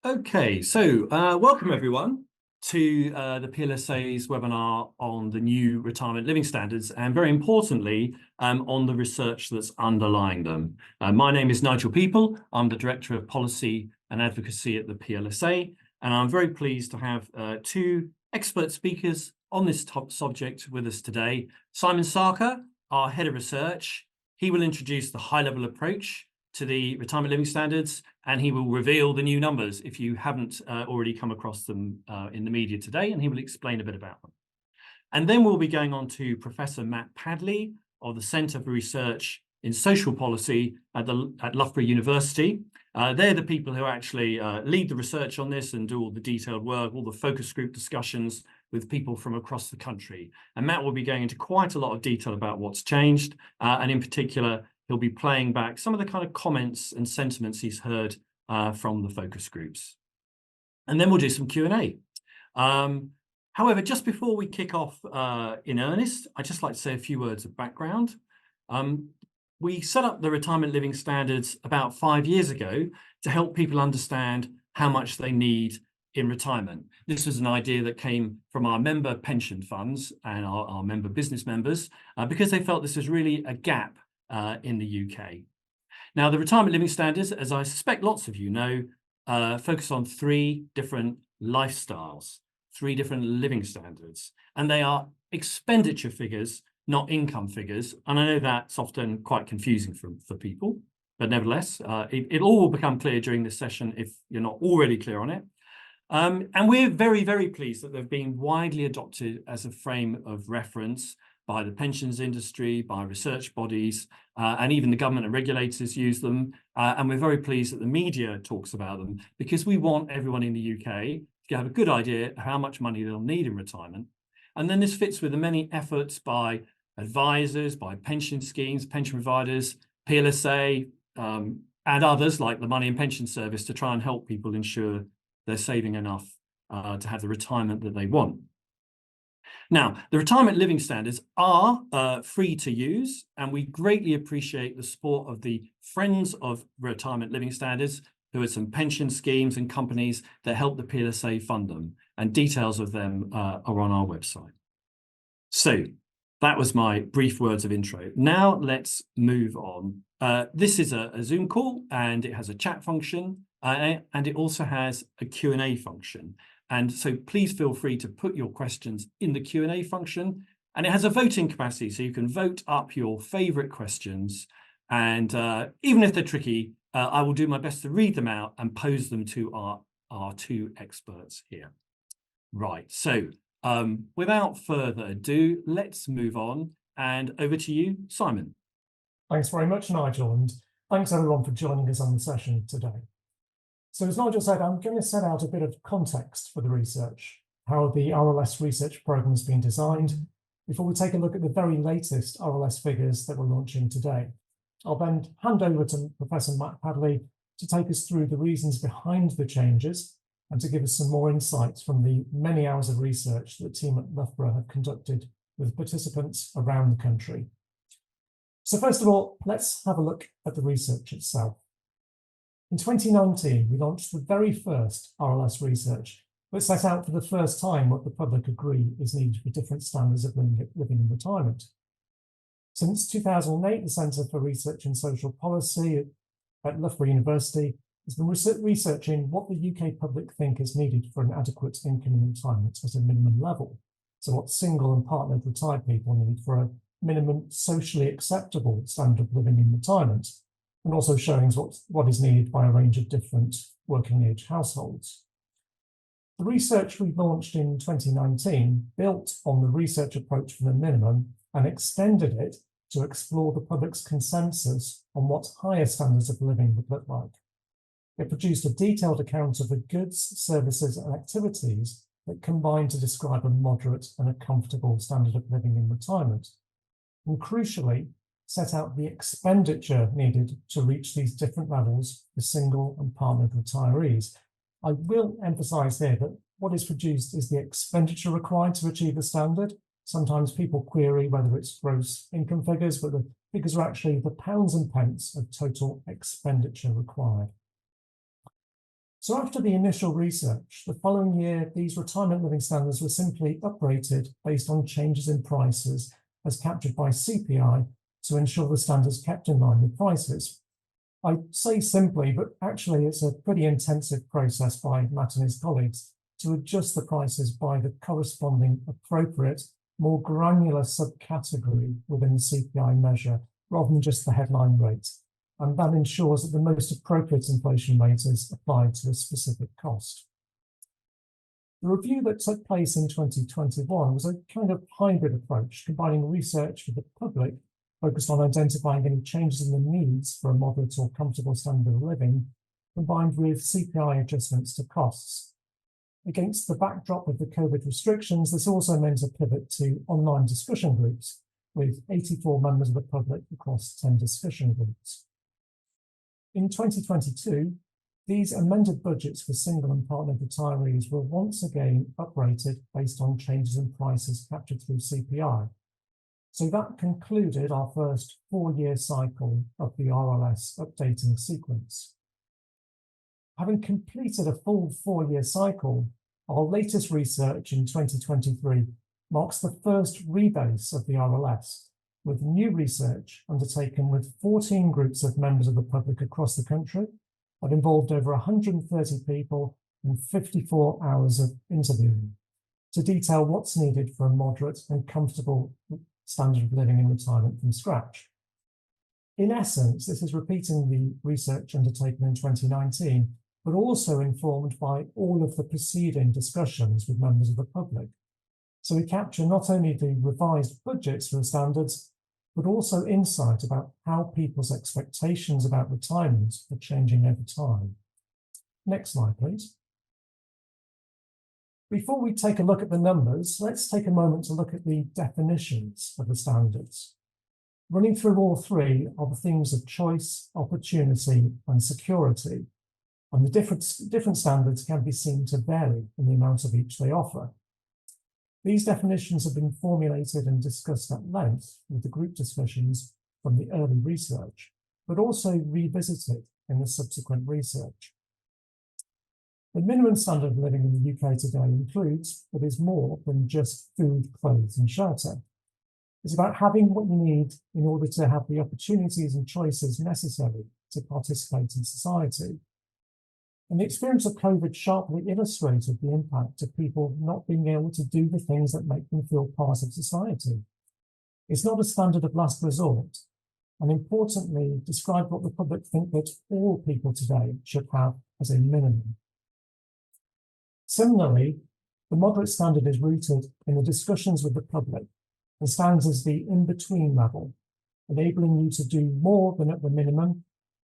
Okay, so welcome everyone to the PLSA's webinar on the new retirement living standards, and very importantly, on the research that's underlying them. My name is Nigel Peaple. I'm the Director of Policy and Advocacy at the PLSA, and I'm very pleased to have two expert speakers on this top subject with us today. Simon Sarkar, our Head of Research. He will introduce the high-level approach to the retirement living standards, and he will reveal the new numbers if you haven't already come across them in the media today, and he will explain a bit about them. And then we'll be going on to Professor Matt Padley of the Centre for Research in Social Policy at Loughborough University. They're the people who actually lead the research on this and do all the detailed work, all the focus group discussions with people from across the country. And Matt will be going into quite a lot of detail about what's changed, and in particular, he'll be playing back some of the kind of comments and sentiments he's heard from the focus groups. And then we'll do some Q&A. However, just before we kick off in earnest, I'd just like to say a few words of background. We set up the retirement living standards about 5 years ago to help people understand how much they need in retirement. This was an idea that came from our member pension funds and our member business members because they felt this was really a gap in the UK. Now, the retirement living standards, as I suspect lots of you know, focus on three different lifestyles, three different living standards, and they are expenditure figures, not income figures. And I know that's often quite confusing for people, but nevertheless, it all will become clear during this session if you're not already clear on it. And we're very, very pleased that they've been widely adopted as a frame of reference by the pensions industry, by research bodies, and even the government and regulators use them. And we're very pleased that the media talks about them, because we want everyone in the UK to have a good idea of how much money they'll need in retirement. And then this fits with the many efforts by advisors, by pension schemes, pension providers, PLSA, and others like the Money and Pension Service to try and help people ensure they're saving enough to have the retirement that they want. Now, the retirement living standards are free to use, and we greatly appreciate the support of the Friends of Retirement Living Standards, who are some pension schemes and companies that help the PLSA fund them, and details of them are on our website. So that was my brief words of intro. Now let's move on. This is a Zoom call, and it has a chat function, and it also has a Q&A function. And so please feel free to put your questions in the Q&A function. And it has a voting capacity, so you can vote up your favorite questions. And even if they're tricky, I will do my best to read them out and pose them to our two experts here. Right, so without further ado, let's move on. And over to you, Simon. Thanks very much, Nigel. And thanks everyone for joining us on the session today. So as Nigel said, I'm going to set out a bit of context for the research, how the RLS research programme has been designed, before we take a look at the very latest RLS figures that we're launching today. I'll then hand over to Professor Matt Padley to take us through the reasons behind the changes and to give us some more insights from the many hours of research that the team at Loughborough have conducted with participants around the country. So first of all, let's have a look at the research itself. In 2019, we launched the very first RLS research that set out for the first time what the public agree is needed for different standards of living in retirement. Since 2008, the Centre for Research in Social Policy at Loughborough University has been researching what the UK public think is needed for an adequate income in retirement at a minimum level. So what single and partnered retired people need for a minimum socially acceptable standard of living in retirement, and also showing what is needed by a range of different working age households. The research we launched in 2019 built on the research approach for the minimum and extended it to explore the public's consensus on what higher standards of living would look like. It produced a detailed account of the goods, services, and activities that combine to describe a moderate and a comfortable standard of living in retirement, and crucially, set out the expenditure needed to reach these different levels for single and partnered retirees. I will emphasise here that what is produced is the expenditure required to achieve the standard. Sometimes people query whether it's gross income figures, but the figures are actually the pounds and pence of total expenditure required. So after the initial research, the following year, these retirement living standards were simply uprated based on changes in prices as captured by CPI to ensure the standards kept in line with prices. I say simply, but actually it's a pretty intensive process by Matt and his colleagues to adjust the prices by the corresponding appropriate, more granular subcategory within the CPI measure, rather than just the headline rate. And that ensures that the most appropriate inflation rate is applied to a specific cost. The review that took place in 2021 was a kind of hybrid approach, combining research with the public, focused on identifying any changes in the needs for a moderate or comfortable standard of living, combined with CPI adjustments to costs. Against the backdrop of the COVID restrictions, this also meant a pivot to online discussion groups, with 84 members of the public across 10 discussion groups. In 2022, these amended budgets for single and partnered retirees were once again uprated based on changes in prices captured through CPI. So that concluded our first 4-year cycle of the RLS updating sequence. Having completed a full 4-year cycle, our latest research in 2023 marks the first rebase of the RLS, with new research undertaken with 14 groups of members of the public across the country that involved over 130 people and 54 hours of interviewing to detail what's needed for a moderate and comfortable standard of living in retirement from scratch. In essence, this is repeating the research undertaken in 2019, but also informed by all of the preceding discussions with members of the public. So we capture not only the revised budgets for the standards, but also insight about how people's expectations about retirement are changing over time. Next slide, please. Before we take a look at the numbers, let's take a moment to look at the definitions of the standards. Running through all three are the themes of choice, opportunity, and security. And the different standards can be seen to vary in the amount of each they offer. These definitions have been formulated and discussed at length with the group discussions from the early research, but also revisited in the subsequent research. The minimum standard of living in the UK today includes, but is more than just food, clothes, and shelter. It's about having what you need in order to have the opportunities and choices necessary to participate in society. And the experience of COVID sharply illustrated the impact of people not being able to do the things that make them feel part of society. It's not a standard of last resort, and importantly, described what the public think that all people today should have as a minimum. Similarly, the moderate standard is rooted in the discussions with the public and stands as the in-between level, enabling you to do more than at the minimum,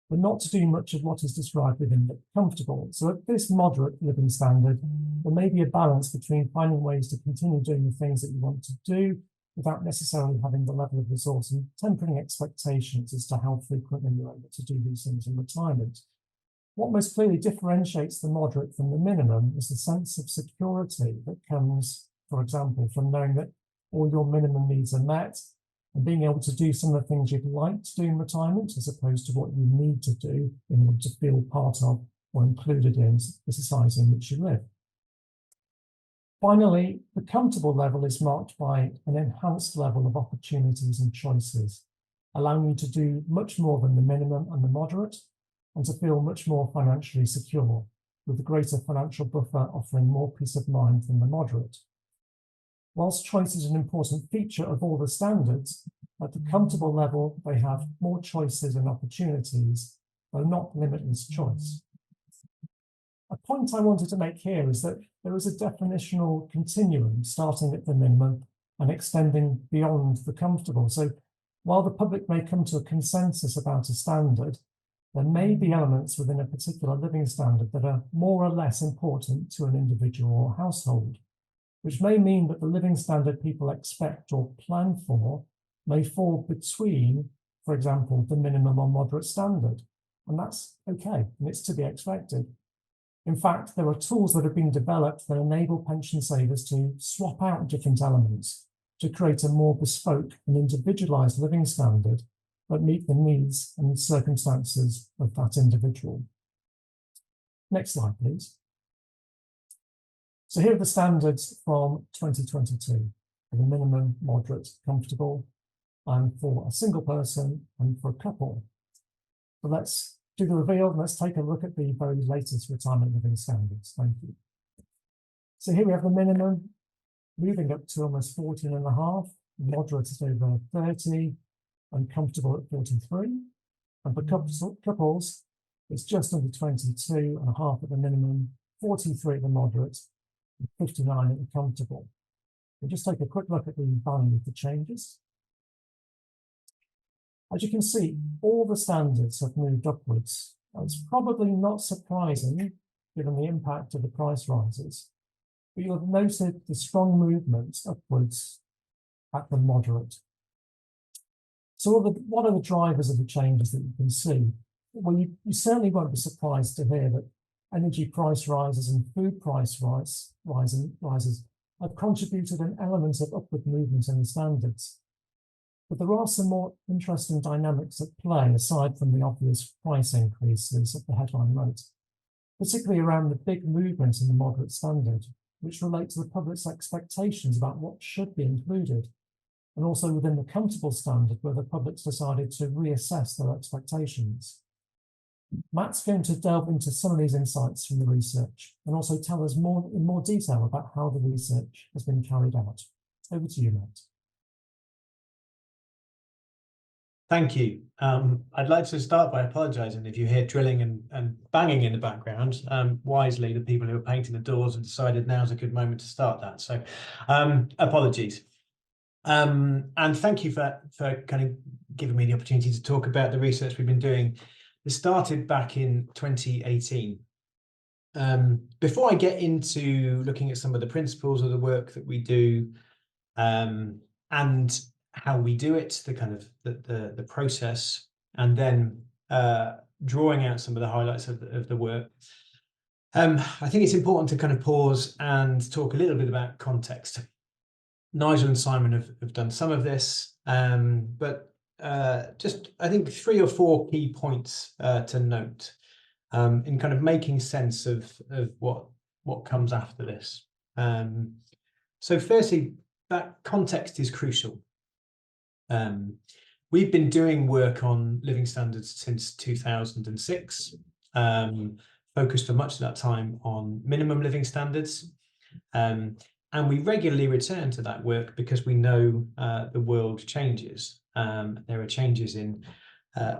but not to do much of what is described within the comfortable. So at this moderate living standard, there may be a balance between finding ways to continue doing the things that you want to do without necessarily having the level of resource and tempering expectations as to how frequently you're able to do these things in retirement. What most clearly differentiates the moderate from the minimum is the sense of security that comes, for example, from knowing that all your minimum needs are met and being able to do some of the things you'd like to do in retirement as opposed to what you need to do in order to feel part of or included in the society in which you live. Finally, the comfortable level is marked by an enhanced level of opportunities and choices, allowing you to do much more than the minimum and the moderate, and to feel much more financially secure, with the greater financial buffer offering more peace of mind than the moderate. Whilst choice is an important feature of all the standards, at the comfortable level, they have more choices and opportunities, though not limitless choice. A point I wanted to make here is that there is a definitional continuum starting at the minimum and extending beyond the comfortable. So while the public may come to a consensus about a standard, there may be elements within a particular living standard that are more or less important to an individual or household, which may mean that the living standard people expect or plan for may fall between, for example, the minimum or moderate standard. And that's okay, and it's to be expected. In fact, there are tools that have been developed that enable pension savers to swap out different elements to create a more bespoke and individualized living standard that meet the needs and circumstances of that individual. Next slide, please. So here are the standards from 2022 for the minimum, moderate, comfortable, and for a single person and for a couple. So let's do the reveal and let's take a look at the very latest retirement living standards. Thank you. So here we have the minimum moving up to almost 14.5, moderate is over 30, and comfortable at 43. And for couples, it's just under 22.5 at the minimum, 43 at the moderate, and 59 at the comfortable. We'll just take a quick look at the value of the changes. As you can see, all the standards have moved upwards. It's probably not surprising given the impact of the price rises, but you'll have noted the strong movement upwards at the moderate. So what are the drivers of the changes that you can see? Well, you certainly won't be surprised to hear that energy price rises and food price rises have contributed an element of upward movement in the standards. But there are some more interesting dynamics at play aside from the obvious price increases at the headline rate, particularly around the big movement in the moderate standard, which relate to the public's expectations about what should be included, and also within the comfortable standard where the public's decided to reassess their expectations. Matt's going to delve into some of these insights from the research and also tell us in more detail about how the research has been carried out. Over to you, Matt. Thank you. I'd like to start by apologising if you hear drilling and banging in the background. Wisely, the people who are painting the doors have decided now's a good moment to start that. So apologies. And thank you for kind of giving me the opportunity to talk about the research we've been doing. It started back in 2018. Before I get into looking at some of the principles of the work that we do and how we do it, the kind of the process, and then drawing out some of the highlights of the work, I think it's important to kind of pause and talk a little bit about context. Nigel and Simon have done some of this, but just I think 3 or 4 key points to note in kind of making sense of what comes after this. So firstly, that context is crucial. We've been doing work on living standards since 2006, focused for much of that time on minimum living standards. And we regularly return to that work because we know the world changes. There are changes in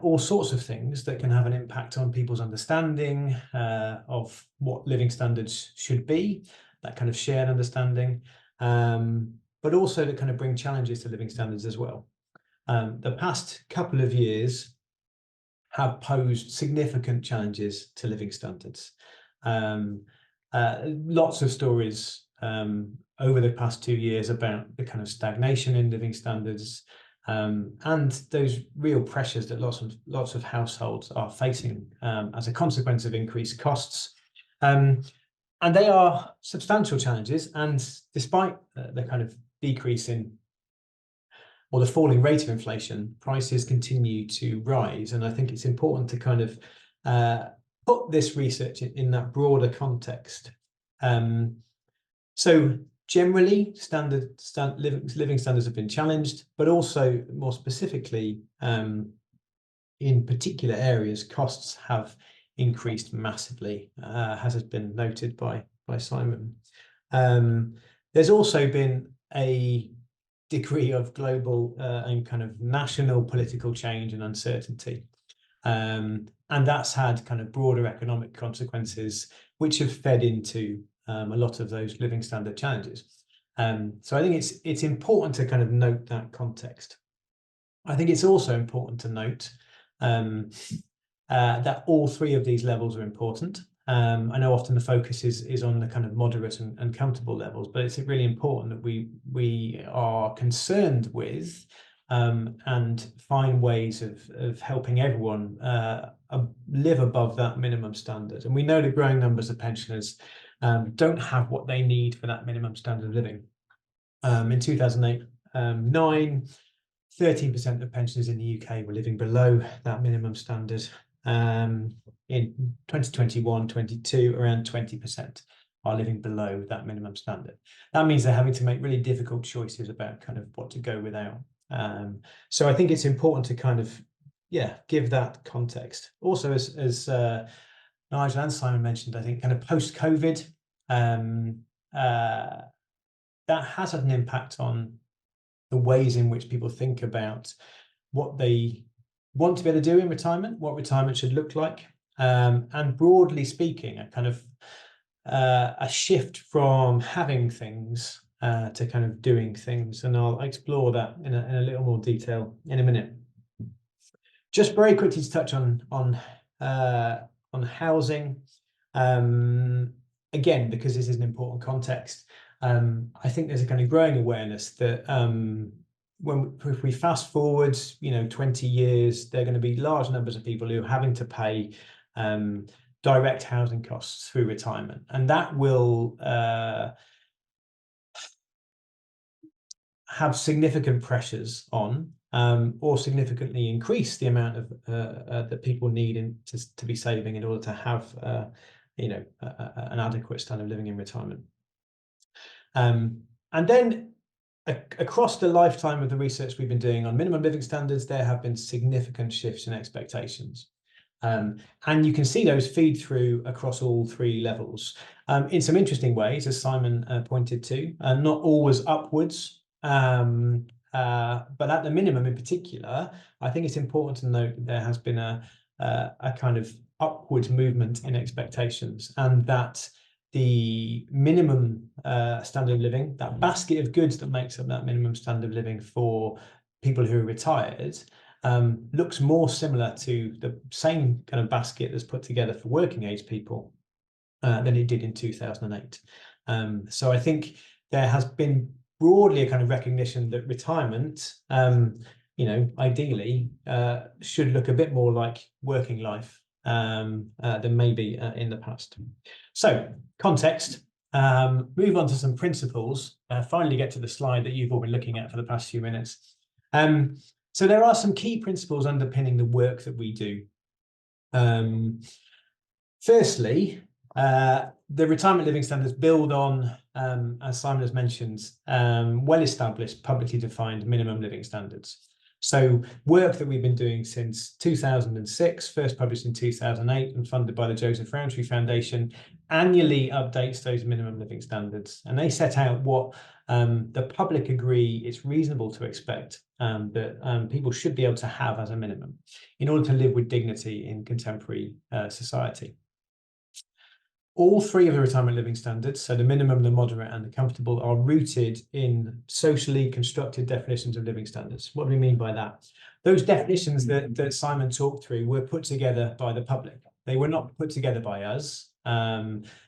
all sorts of things that can have an impact on people's understanding of what living standards should be, that kind of shared understanding, but also to kind of bring challenges to living standards as well. The past couple of years have posed significant challenges to living standards. Lots of stories over the past 2 years about the kind of stagnation in living standards and those real pressures that lots of households are facing as a consequence of increased costs. And they are substantial challenges, and despite the kind of decrease in or the falling rate of inflation, prices continue to rise. And I think it's important to kind of put this research in that broader context. So generally, living standards have been challenged, but also more specifically, in particular areas, costs have increased massively, as has been noted by Simon. There's also been a degree of global and kind of national political change and uncertainty. And that's had kind of broader economic consequences, which have fed into a lot of those living standard challenges. So I think it's important to kind of note that context. I think it's also important to note that all 3 of these levels are important. I know often the focus is on the kind of moderate and comfortable levels, but it's really important that we are concerned with and find ways of helping everyone live above that minimum standard. And we know that growing numbers of pensioners don't have what they need for that minimum standard of living. In 2009, 13% of pensioners in the UK were living below that minimum standard. In in 2021-22, around 20% are living below that minimum standard. That means they're having to make really difficult choices about kind of what to go without. So I think it's important to kind of, give that context. Also, as Nigel and Simon mentioned, I think kind of post-COVID, that has had an impact on the ways in which people think about what they want to be able to do in retirement, what retirement should look like, and broadly speaking, a kind of a shift from having things to kind of doing things, and I'll explore that in a little more detail in a minute. Just very quickly to touch on housing, again, because this is an important context. I think there's a kind of growing awareness that if we fast forward, 20 years, there are going to be large numbers of people who are having to pay direct housing costs through retirement, and that will have significant pressures on or significantly increase the amount of that people need to be saving in order to have an adequate standard of living in retirement. And then across the lifetime of the research we've been doing on minimum living standards, there have been significant shifts in expectations. And you can see those feed through across all three levels in some interesting ways, as Simon pointed to, and not always upwards. But at the minimum in particular, I think it's important to note that there has been a kind of upward movement in expectations, and that the minimum standard of living, that basket of goods that makes up that minimum standard of living for people who are retired, looks more similar to the same kind of basket that's put together for working age people than it did in 2008. So I think there has been broadly a kind of recognition that retirement, ideally, should look a bit more like working life than maybe in the past. So, context, move on to some principles, finally get to the slide that you've all been looking at for the past few minutes. So there are some key principles underpinning the work that we do. Firstly, the retirement living standards build on, as Simon has mentioned, well-established, publicly defined minimum living standards. So work that we've been doing since 2006, first published in 2008 and funded by the Joseph Rowntree Foundation, annually updates those minimum living standards. And they set out what the public agree it's reasonable to expect that people should be able to have as a minimum in order to live with dignity in contemporary society. All three of the retirement living standards, so the minimum, the moderate and the comfortable, are rooted in socially constructed definitions of living standards. What do we mean by that? Those definitions that Simon talked through were put together by the public. They were not put together by us.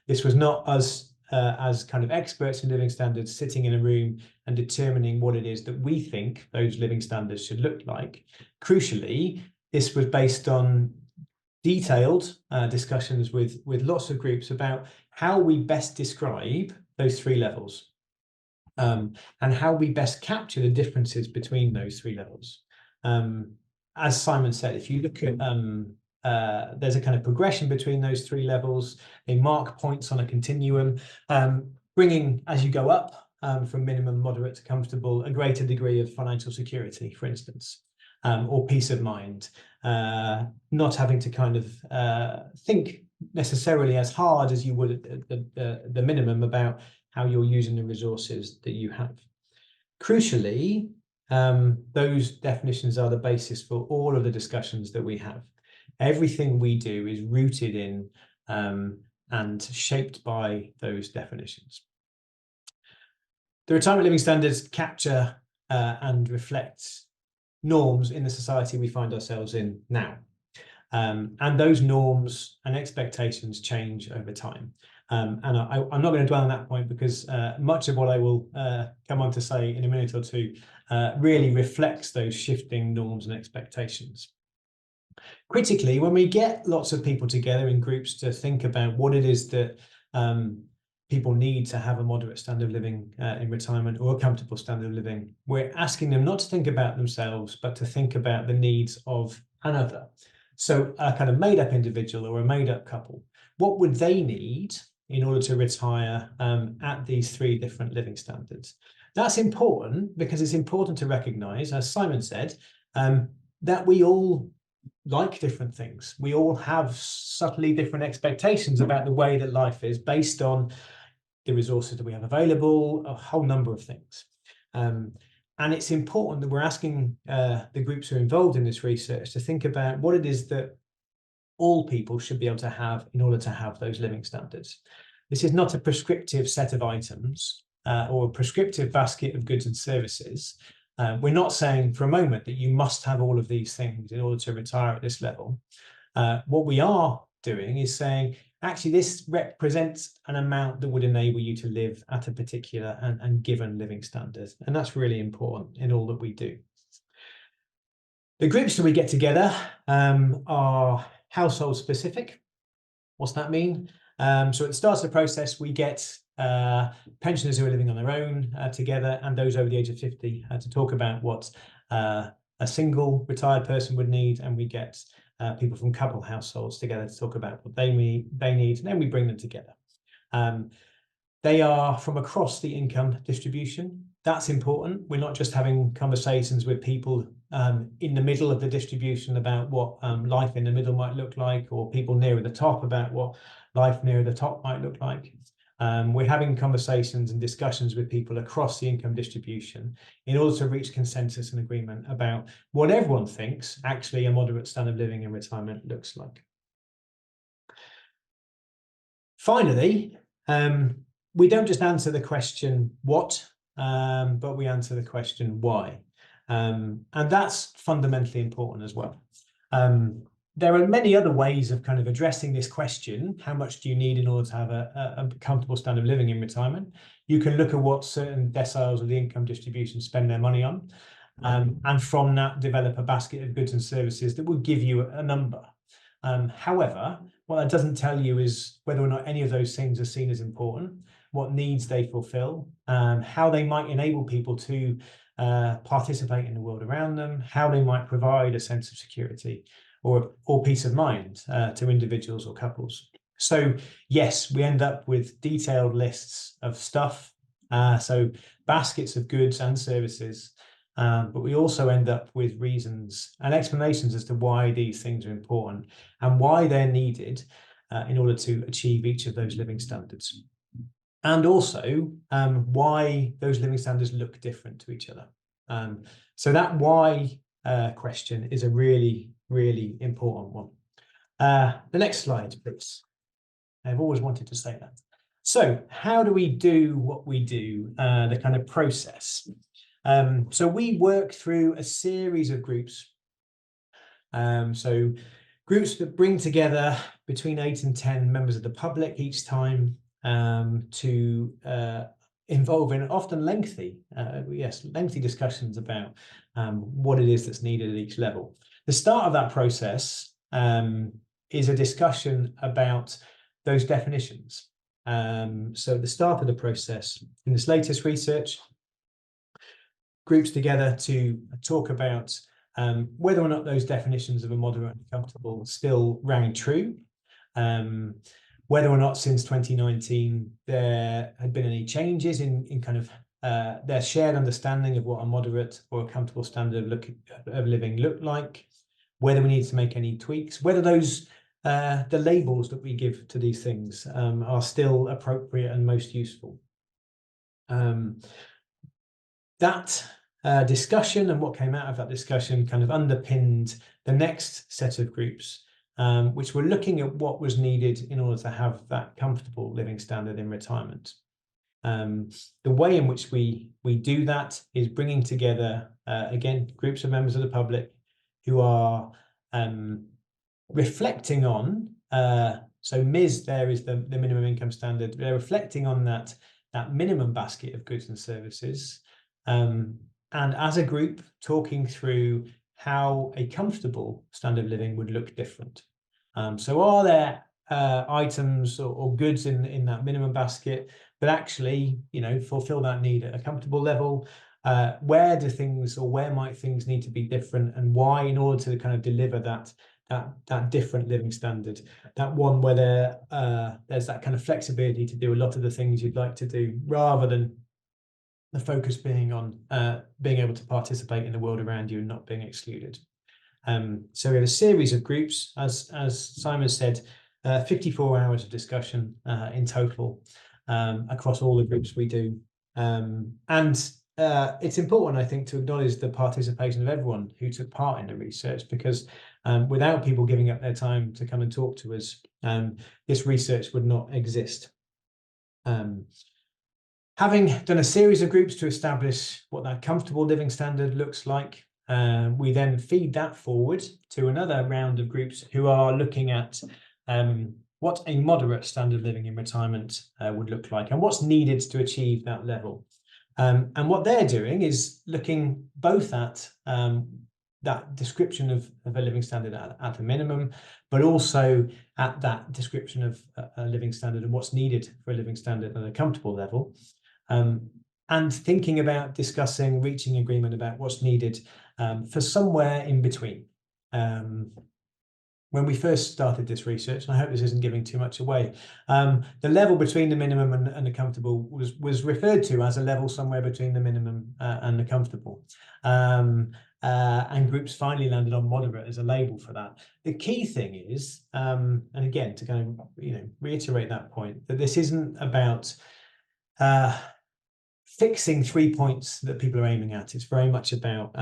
This was not us as kind of experts in living standards sitting in a room and determining what it is that we think those living standards should look like. Crucially, this was based on detailed discussions with lots of groups about how we best describe those three levels and how we best capture the differences between those three levels. As Simon said, if you look at there's a kind of progression between those three levels. They mark points on a continuum, bringing, as you go up from minimum, moderate to comfortable, a greater degree of financial security, for instance. Or peace of mind, not having to kind of think necessarily as hard as you would at the minimum about how you're using the resources that you have. Crucially, those definitions are the basis for all of the discussions that we have. Everything we do is rooted in and shaped by those definitions. The retirement living standards capture and reflect norms in the society we find ourselves in now. And those norms and expectations change over time. And I'm not going to dwell on that point because much of what I will come on to say in a minute or two really reflects those shifting norms and expectations. Critically, when we get lots of people together in groups to think about what it is that people need to have a moderate standard of living in retirement or a comfortable standard of living, we're asking them not to think about themselves, but to think about the needs of another. So a kind of made-up individual or a made-up couple, what would they need in order to retire at these 3 different living standards? That's important because it's important to recognise, as Simon said, that we all like different things. We all have subtly different expectations about the way that life is based on the resources that we have available, a whole number of things. And it's important that we're asking the groups who are involved in this research to think about what it is that all people should be able to have in order to have those living standards. This is not a prescriptive set of items or a prescriptive basket of goods and services. We're not saying for a moment that you must have all of these things in order to retire at this level. What we are doing is saying, actually, this represents an amount that would enable you to live at a particular and given living standard. And that's really important in all that we do. The groups that we get together are household specific. What's that mean? So at the start of the process, we get pensioners who are living on their own together and those over the age of 50 to talk about what a single retired person would need, and we get people from couple households together to talk about what they need, and then we bring them together. They are from across the income distribution. That's important. We're not just having conversations with people in the middle of the distribution about what life in the middle might look like, or people nearer the top about what life nearer the top might look like. We're having conversations and discussions with people across the income distribution in order to reach consensus and agreement about what everyone thinks actually a moderate standard of living in retirement looks like. Finally, we don't just answer the question what, but we answer the question why. And that's fundamentally important as well. There are many other ways of kind of addressing this question. How much do you need in order to have a comfortable standard of living in retirement? You can look at what certain deciles of the income distribution spend their money on, and from that develop a basket of goods and services that will give you a number. However, what that doesn't tell you is whether or not any of those things are seen as important, what needs they fulfill, how they might enable people to participate in the world around them, how they might provide a sense of security or peace of mind to individuals or couples. So yes, we end up with detailed lists of stuff, so baskets of goods and services, but we also end up with reasons and explanations as to why these things are important and why they're needed in order to achieve each of those living standards. And also why those living standards look different to each other. So that why question is a really important one. The next slide, please. I've always wanted to say that. So how do we do what we do, the kind of process? So we work through a series of groups. So groups that bring together between 8 and 10 members of the public each time to involve in often lengthy discussions about what it is that's needed at each level. The start of that process is a discussion about those definitions. So at the start of the process, in this latest research, groups together to talk about whether or not those definitions of a moderate and comfortable still rang true, whether or not since 2019 there had been any changes in kind of their shared understanding of what a moderate or a comfortable standard of living looked like, whether we need to make any tweaks, whether those the labels that we give to these things are still appropriate and most useful. That discussion and what came out of that discussion kind of underpinned the next set of groups, which were looking at what was needed in order to have that comfortable living standard in retirement. The way in which we do that is bringing together, again, groups of members of the public who are reflecting on, so MIS there is the minimum income standard, they're reflecting on that minimum basket of goods and services, and as a group talking through how a comfortable standard of living would look different. So are there items or goods in that minimum basket that actually, fulfill that need at a comfortable level? Where might things need to be different, and why, in order to kind of deliver that that different living standard, that one where there's that kind of flexibility to do a lot of the things you'd like to do, rather than the focus being on being able to participate in the world around you and not being excluded. So we have a series of groups, as Simon said, 54 hours of discussion in total across all the groups we do. It's important, I think, to acknowledge the participation of everyone who took part in the research, because without people giving up their time to come and talk to us, this research would not exist. Having done a series of groups to establish what that comfortable living standard looks like, we then feed that forward to another round of groups who are looking at what a moderate standard of living in retirement would look like, and what's needed to achieve that level. And what they're doing is looking both at that description of a living standard at a minimum, but also at that description of a living standard and what's needed for a living standard at a comfortable level. And thinking about discussing, reaching agreement about what's needed for somewhere in between. When we first started this research, and I hope this isn't giving too much away, the level between the minimum and the comfortable was referred to as a level somewhere between the minimum and the comfortable. And groups finally landed on moderate as a label for that. The key thing is, and again, to kind of reiterate that point, that this isn't about fixing 3 points that people are aiming at. It's very much about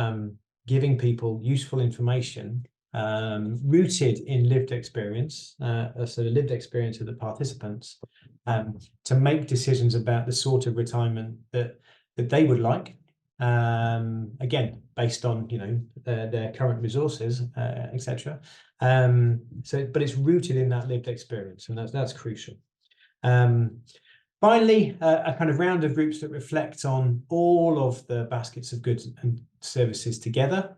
giving people useful information rooted in lived experience, so the lived experience of the participants, to make decisions about the sort of retirement that they would like, again, based on their current resources, etc. But it's rooted in that lived experience, and that's crucial. Finally, a kind of round of groups that reflect on all of the baskets of goods and services together,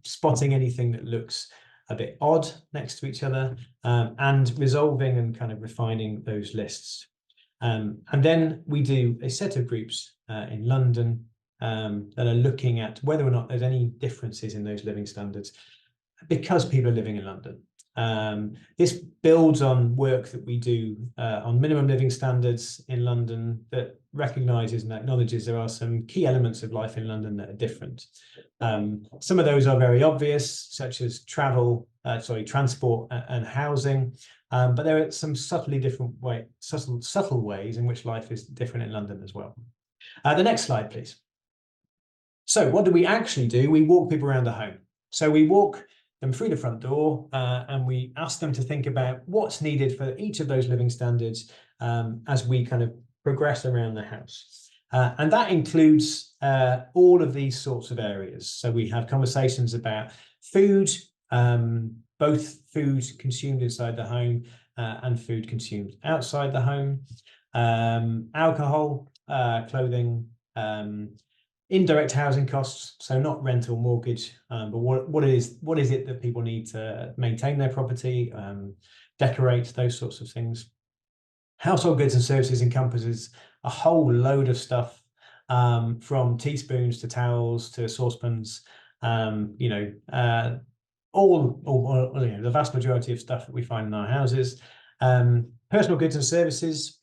spotting anything that looks a bit odd next to each other, and resolving and kind of refining those lists. And then we do a set of groups in London that are looking at whether or not there's any differences in those living standards because people are living in London. This builds on work that we do on minimum living standards in London that recognises and acknowledges there are some key elements of life in London that are different. Some of those are very obvious, such as transport and housing, but there are some subtly different subtle ways in which life is different in London as well. The next slide, please. So what do we actually do? We walk people around the home. So we walk them through the front door and we ask them to think about what's needed for each of those living standards as we kind of progress around the house. And that includes all of these sorts of areas. So we have conversations about food, both food consumed inside the home and food consumed outside the home, alcohol, clothing, indirect housing costs, so not rent or mortgage, but what is it that people need to maintain their property, decorate, those sorts of things. Household goods and services encompasses a whole load of stuff, from teaspoons to towels to saucepans, the vast majority of stuff that we find in our houses. Personal goods and services,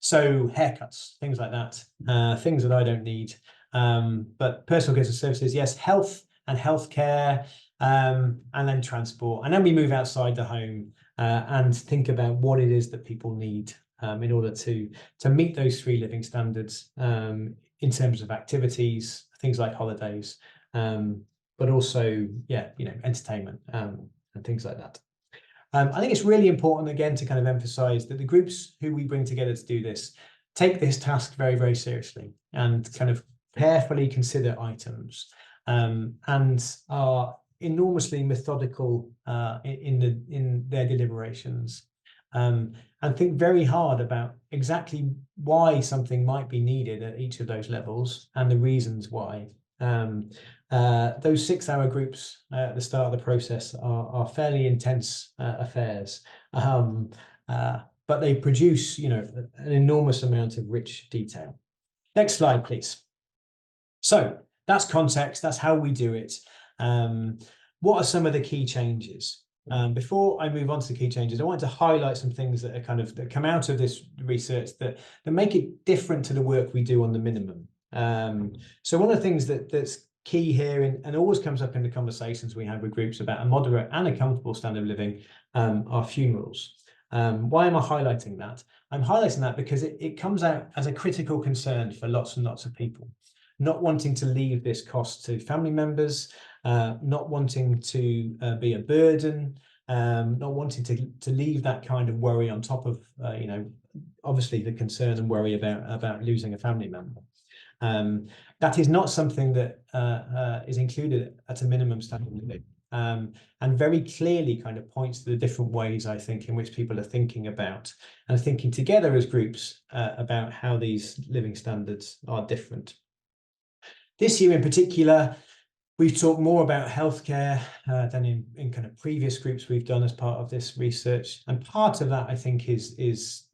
so haircuts, things like that, things that I don't need. But personal goods and services, yes, health and healthcare, and then transport. And then we move outside the home and think about what it is that people need in order to meet those 3 living standards in terms of activities, things like holidays, but also, entertainment and things like that. I think it's really important, again, to kind of emphasize that the groups who we bring together to do this take this task very, very seriously and kind of carefully consider items and are enormously methodical in their deliberations, and think very hard about exactly why something might be needed at each of those levels and the reasons why. Those 6-hour groups at the start of the process are fairly intense affairs, but they produce, an enormous amount of rich detail. Next slide, please. So that's context. That's how we do it. What are some of the key changes? Before I move on to the key changes, I want to highlight some things that are that come out of this research that make it different to the work we do on the minimum. So one of the things that's key here, and always comes up in the conversations we have with groups about a moderate and a comfortable standard of living, are funerals. Why am I highlighting that? I'm highlighting that because it comes out as a critical concern for lots and lots of people, not wanting to leave this cost to family members, not wanting to be a burden, not wanting to leave that kind of worry on top of, obviously the concern and worry about losing a family member. That is not something that is included at a minimum standard of living, and very clearly kind of points to the different ways, I think, in which people are thinking about and thinking together as groups about how these living standards are different. This year in particular, we've talked more about healthcare than in kind of previous groups we've done as part of this research, and part of that, I think, is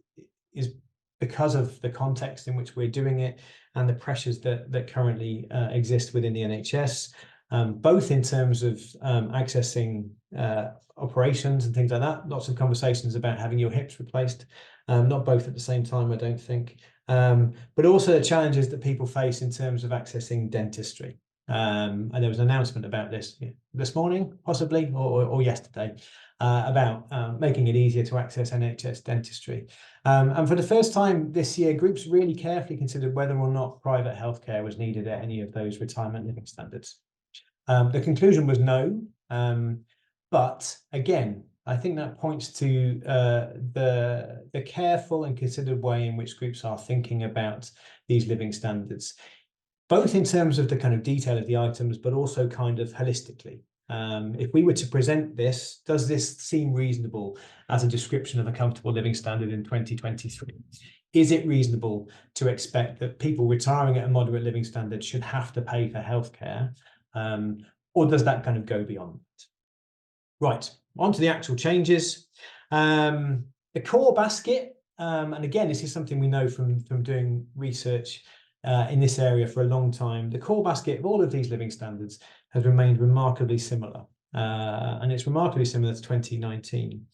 because of the context in which we're doing it and the pressures that currently exist within the NHS, both in terms of accessing operations and things like that. Lots of conversations about having your hips replaced, not both at the same time, I don't think, but also the challenges that people face in terms of accessing dentistry. And there was an announcement about this morning, possibly, or yesterday, about making it easier to access NHS dentistry. And for the first time this year, groups really carefully considered whether or not private healthcare was needed at any of those retirement living standards. The conclusion was no, but again, I think that points to the careful and considered way in which groups are thinking about these living standards, both in terms of the kind of detail of the items, but also kind of holistically. If we were to present this, does this seem reasonable as a description of a comfortable living standard in 2023? Is it reasonable to expect that people retiring at a moderate living standard should have to pay for healthcare? Or does that kind of go beyond it? Right, on to the actual changes. The core basket, and again, this is something we know from doing research in this area for a long time. The core basket of all of these living standards has remained remarkably similar, and it's remarkably similar to 2019.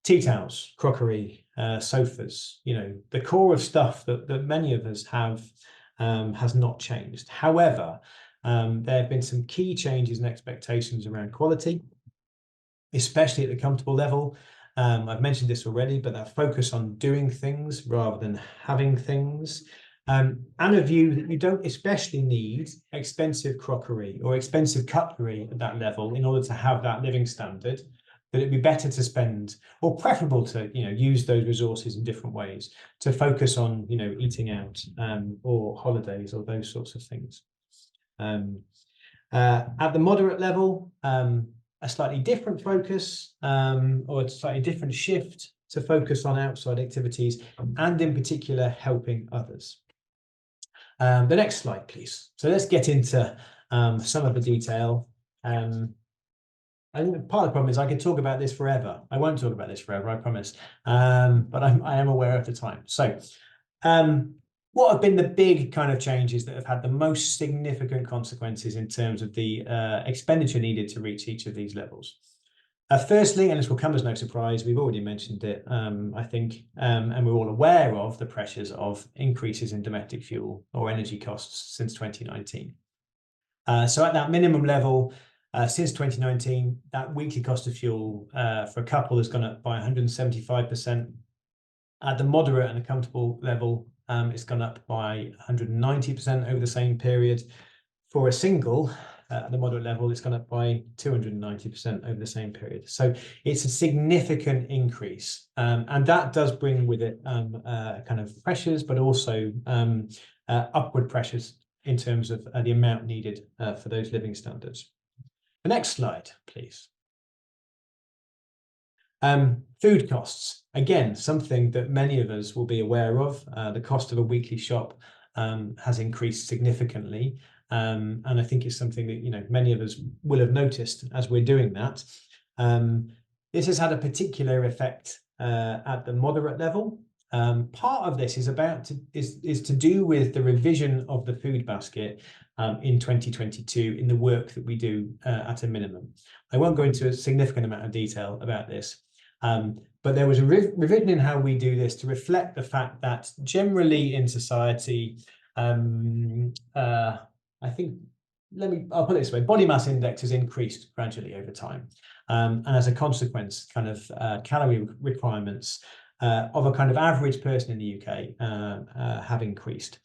Tea towels, crockery, sofas, the core of stuff that many of us have has not changed. However, there have been some key changes in expectations around quality, especially at the comfortable level. I've mentioned this already, but that focus on doing things rather than having things, and a view that you don't especially need expensive crockery or expensive cutlery at that level in order to have that living standard, that it'd be better to spend, or preferable to, use those resources in different ways, to focus on, eating out or holidays or those sorts of things. At the moderate level, a slightly different focus, or a slightly different shift to focus on outside activities, and in particular helping others. The next slide, please. So let's get into some of the detail. I think part of the problem is I could talk about this forever. I won't talk about this forever, I promise. But I am aware of the time. So what have been the big kind of changes that have had the most significant consequences in terms of the expenditure needed to reach each of these levels? Firstly, and this will come as no surprise, we've already mentioned it, I think, and we're all aware of the pressures of increases in domestic fuel or energy costs since 2019. So at that minimum level, since 2019, that weekly cost of fuel for a couple has gone up by 175%. At the moderate and the comfortable level, it's gone up by 190% over the same period. For a single, at the moderate level, it's gone up by 290% over the same period. So it's a significant increase, and that does bring with it kind of pressures, but also upward pressures in terms of the amount needed for those living standards. The next slide, please. Food costs, again, something that many of us will be aware of. The cost of a weekly shop has increased significantly, and I think it's something that many of us will have noticed as we're doing that. This has had a particular effect at the moderate level, Part of this is to do with the revision of the food basket in 2022 in the work that we do at a minimum. I won't go into a significant amount of detail about this, but there was a revision in how we do this to reflect the fact that generally in society, I think, I'll put it this way, body mass index has increased gradually over time. And as a consequence, kind of calorie requirements of a kind of average person in the UK have increased.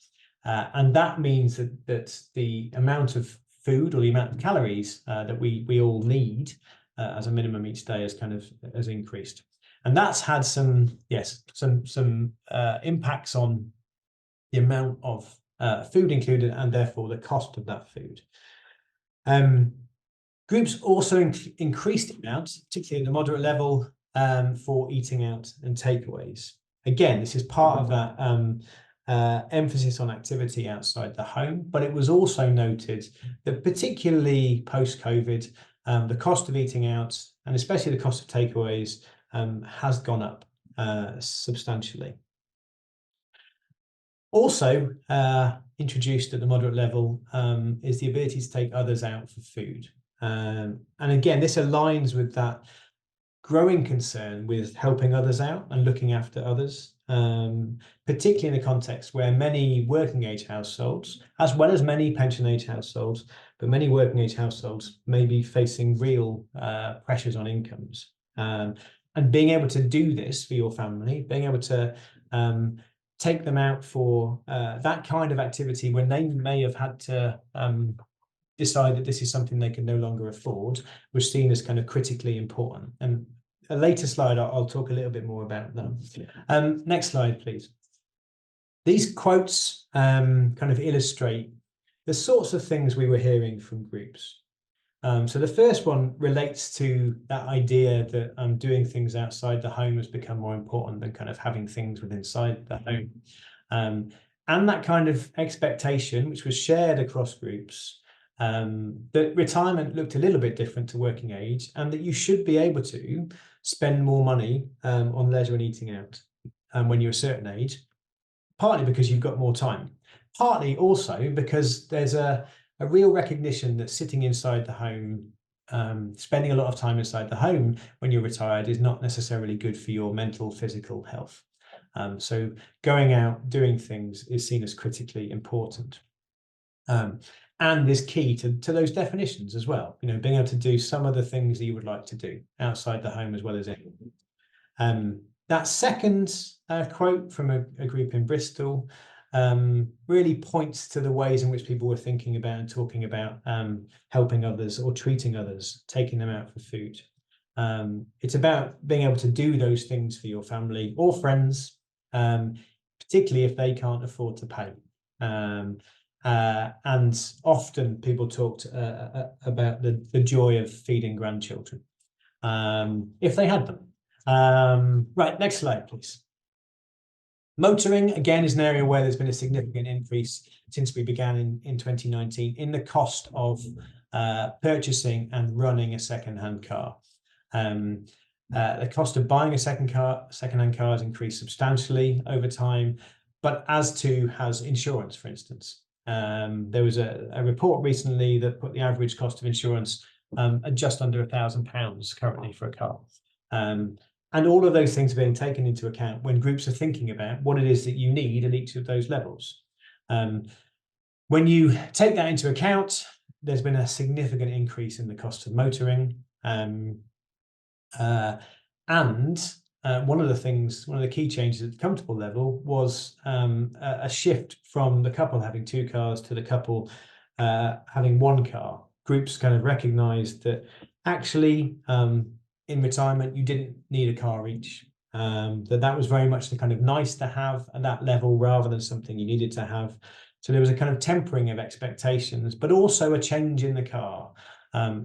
And that means that the amount of food or the amount of calories that we all need as a minimum each day has increased. And that's had some impacts on the amount of food included and therefore the cost of that food. Groups also increased the amount, particularly at the moderate level, for eating out and takeaways. Again, this is part of that emphasis on activity outside the home, but it was also noted that particularly post-COVID, the cost of eating out, and especially the cost of takeaways, has gone up substantially. Also introduced at the moderate level is the ability to take others out for food. And again, this aligns with that growing concern with helping others out and looking after others, particularly in a context where many working age households, as well as many pension age households, but many working age households may be facing real pressures on incomes. And being able to do this for your family, being able to take them out for that kind of activity when they may have had to decide that this is something they can no longer afford, was seen as kind of critically important. And a later slide, I'll talk a little bit more about them. Next slide, please. These quotes kind of illustrate the sorts of things we were hearing from groups. So the first one relates to that idea that doing things outside the home has become more important than kind of having things within inside the home. And that kind of expectation, which was shared across groups, that retirement looked a little bit different to working age, and that you should be able to spend more money on leisure and eating out when you're a certain age, partly because you've got more time, partly also because there's a real recognition that sitting inside the home, spending a lot of time inside the home when you're retired is not necessarily good for your mental, physical health. So going out, doing things is seen as critically important. And is key to those definitions as well, you know, being able to do some of the things that you would like to do outside the home as well as in. That second quote from a group in Bristol really points to the ways in which people were thinking about and talking about helping others or treating others, taking them out for food. It's about being able to do those things for your family or friends, particularly if they can't afford to pay. And often people talked about the joy of feeding grandchildren, if they had them. Right, next slide, please. Motoring, again, is an area where there's been a significant increase since we began in 2019 in the cost of purchasing and running a second-hand car. The cost of buying a second-hand car has increased substantially over time, but as too has insurance, for instance. There was a report recently that put the average cost of insurance at just under £1,000 currently for a car. And all of those things are being taken into account when groups are thinking about what it is that you need at each of those levels. When you take that into account, there's been a significant increase in the cost of motoring. And one of the key changes at the comfortable level was a shift from the couple having two cars to the couple having one car. Groups kind of recognized that actually in retirement you didn't need a car each, that was very much the kind of nice to have at that level rather than something you needed to have. So there was a kind of tempering of expectations, but also a change in the car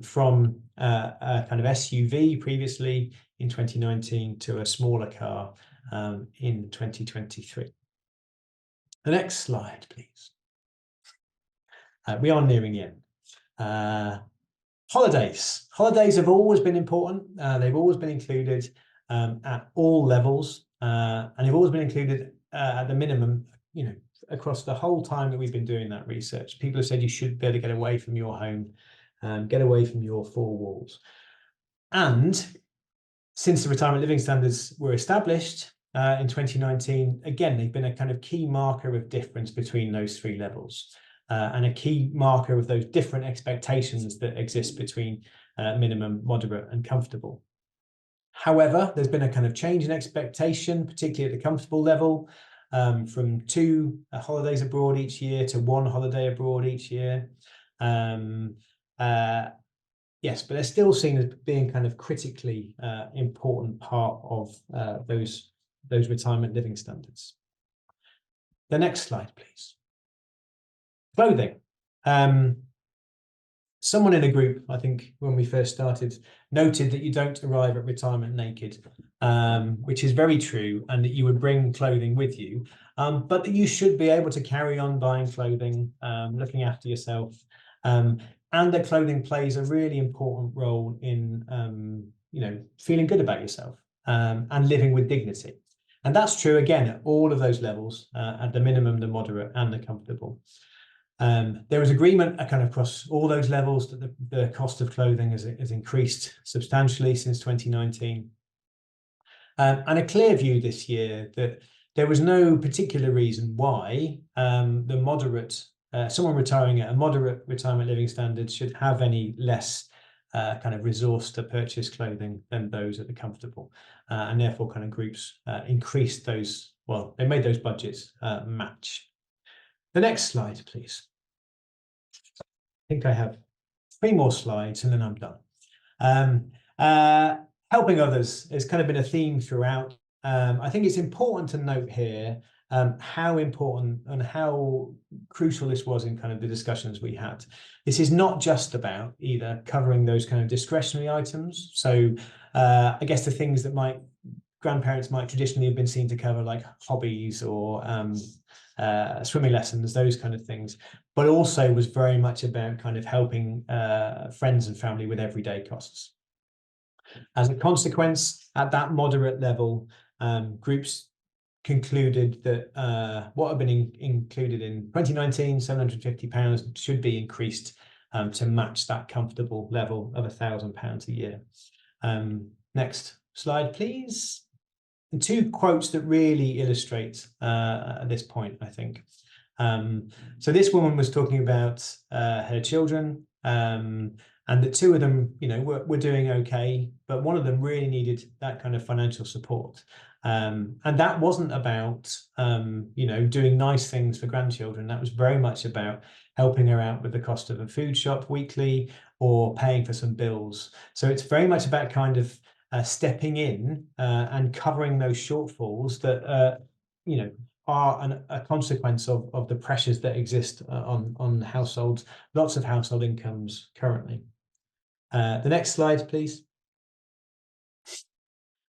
from a kind of SUV previously in 2019 to a smaller car in 2023. The next slide, please. We are nearing the end. Holidays. Holidays have always been important. They've always been included at all levels. and they've always been included at the minimum, across the whole time that we've been doing that research. People have said you should be able to get away from your home, get away from your four walls. And since the retirement living standards were established in 2019, again, they've been a kind of key marker of difference between those three levels, and a key marker of those different expectations that exist between minimum, moderate, and comfortable. However, there's been a kind of change in expectation, particularly at the comfortable level, from 2 holidays abroad each year to 1 holiday abroad each year. Yes, but they're still seen as being kind of critically important part of those retirement living standards. The next slide, please. Clothing. Someone in a group, I think, when we first started, noted that you don't arrive at retirement naked, which is very true, and that you would bring clothing with you, but that you should be able to carry on buying clothing, looking after yourself, and that clothing plays a really important role in, feeling good about yourself, and living with dignity. And that's true, again, at all of those levels, at the minimum, the moderate, and the comfortable. There was agreement kind of across all those levels that the cost of clothing has increased substantially since 2019. And a clear view this year that there was no particular reason why someone retiring at a moderate retirement living standard should have any less kind of resource to purchase clothing than those at the comfortable. And therefore kind of groups increased those, well, they made those budgets match. The next slide, please. I think I have 3 more slides and then I'm done. Helping others has kind of been a theme throughout. I think it's important to note here how important and how crucial this was in kind of the discussions we had. This is not just about either covering those kind of discretionary items. So I guess the things that grandparents might traditionally have been seen to cover, like hobbies or swimming lessons, those kind of things, but also was very much about kind of helping friends and family with everyday costs. As a consequence, at that moderate level, groups concluded that what had been included in 2019, £750, should be increased to match that comfortable level of £1,000 a year. Next slide, please. And 2 quotes that really illustrate this point, I think. So this woman was talking about her children, and the 2 of them, were doing okay, but one of them really needed that kind of financial support. And that wasn't about, doing nice things for grandchildren. That was very much about helping her out with the cost of a food shop weekly or paying for some bills. So it's very much about kind of stepping in and covering those shortfalls that, are a consequence of the pressures that exist on households, lots of household incomes currently. The next slide, please.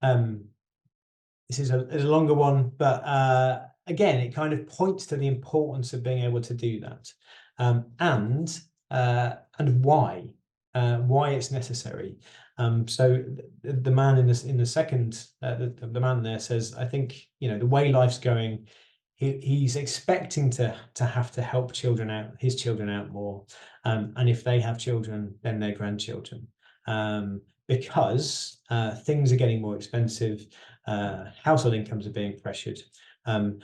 This is a longer one, but again, it kind of points to the importance of being able to do that, and why it's necessary. So the man in the second, the man there says, I think, the way life's going, he's expecting to have to help his children out more, and if they have children, then their grandchildren, because things are getting more expensive, household incomes are being pressured, and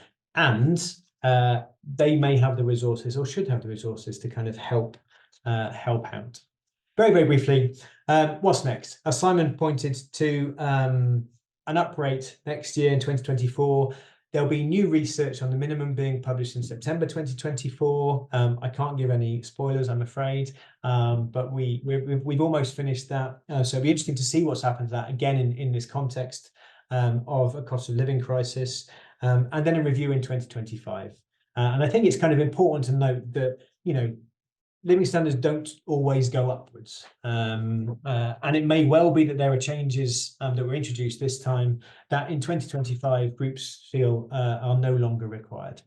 they may have the resources or should have the resources to kind of help out. Very, very briefly, what's next? As Simon pointed to, an uprate next year in 2024. There'll be new research on the minimum being published in September 2024. I can't give any spoilers, I'm afraid, but we've almost finished that. So it'll be interesting to see what's happened to that again in this context of a cost of living crisis, and then a review in 2025. And I think it's kind of important to note that, living standards don't always go upwards. And it may well be that there are changes that were introduced this time that in 2025 groups feel are no longer required.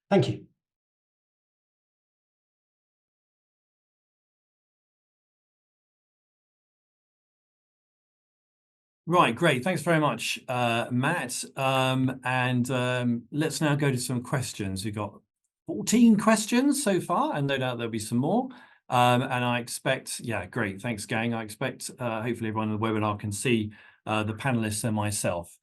Thank you. Right, great. Thanks very much, Matt. Let's now go to some questions. We've got 14 questions so far, and no doubt there'll be some more. And I expect, yeah, great. Thanks, gang. I expect hopefully everyone on the webinar can see the panelists and myself.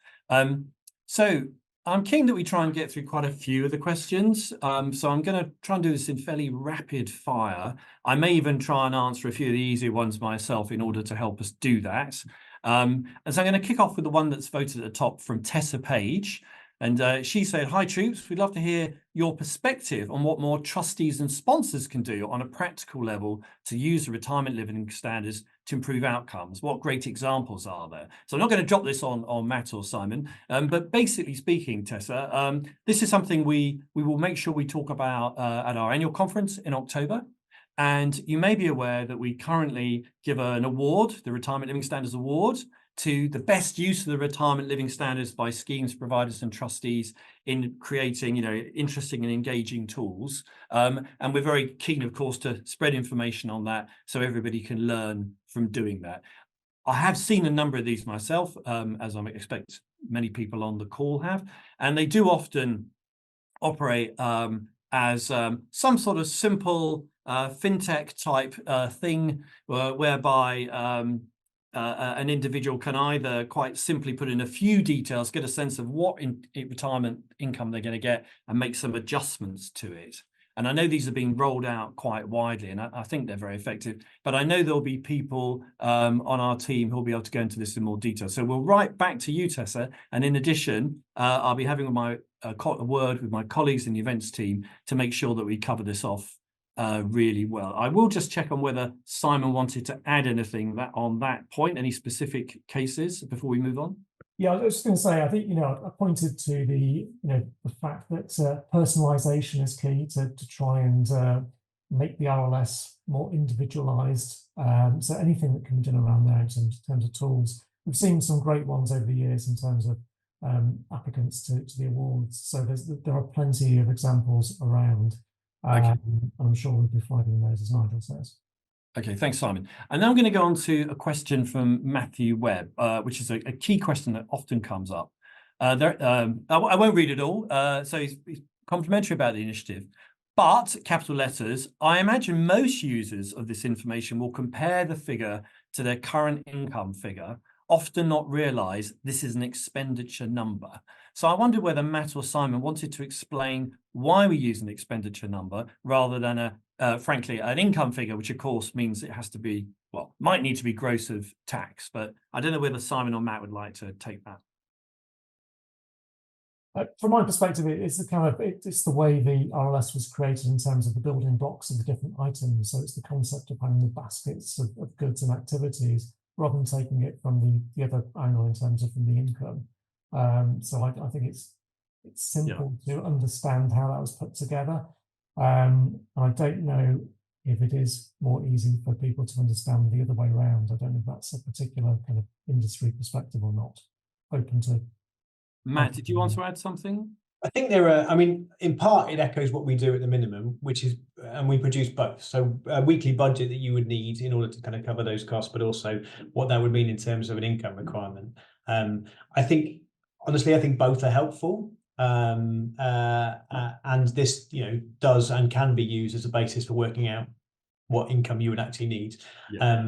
So I'm keen that we try and get through quite a few of the questions. So I'm going to try and do this in fairly rapid fire. I may even try and answer a few of the easier ones myself in order to help us do that. And so I'm going to kick off with the one that's voted at the top from Tessa Page. And she said, "Hi, troops. We'd love to hear your perspective on what more trustees and sponsors can do on a practical level to use the retirement living standards to improve outcomes. What great examples are there?" So I'm not going to drop this on Matt or Simon, but basically speaking, Tessa, this is something we will make sure we talk about at our annual conference in October. And you may be aware that we currently give an award, the Retirement Living Standards Award, to the best use of the retirement living standards by schemes providers and trustees in creating, interesting and engaging tools. And we're very keen, of course, to spread information on that so everybody can learn from doing that. I have seen a number of these myself, as I expect many people on the call have, and they do often operate as some sort of simple fintech type thing whereby an individual can either quite simply put in a few details, get a sense of what retirement income they're going to get, and make some adjustments to it. And I know these are being rolled out quite widely, and I think they're very effective. But I know there'll be people on our team who'll be able to go into this in more detail. So we'll write back to you, Tessa. And in addition, I'll be having a word with my colleagues in the events team to make sure that we cover this off really well. I will just check on whether Simon wanted to add anything on that point, any specific cases before we move on. Yeah, I was just going to say, I think, I pointed to the fact that personalisation is key to try and make the RLS more individualised. So anything that can be done around there in terms of tools. We've seen some great ones over the years in terms of applicants to the awards. So there are plenty of examples around. Okay. I'm sure we'll be flagging those, as Nigel says. Okay, thanks, Simon. And now I'm going to go on to a question from Matthew Webb, which is a key question that often comes up. I won't read it all. So he's complimentary about the initiative, but capital letters, I imagine most users of this information will compare the figure to their current income figure, often not realise this is an expenditure number. So I wonder whether Matt or Simon wanted to explain why we use an expenditure number rather than frankly, an income figure, which of course means it has to be, might need to be gross of tax, but I don't know whether Simon or Matt would like to take that. From my perspective, it's the way the RLS was created in terms of the building blocks of the different items. So it's the concept of having the baskets of goods and activities rather than taking it from the other angle in terms of from the income. So I think it's simple to understand how that was put together. I don't know if it is more easy for people to understand the other way around. I don't know if that's a particular kind of industry perspective or not. Open to. Matt, did you want to add something? I think in part, it echoes what we do at the minimum, which is, and we produce both. So a weekly budget that you would need in order to kind of cover those costs, but also what that would mean in terms of an income requirement. I think both are helpful. And this, does and can be used as a basis for working out what income you would actually need. I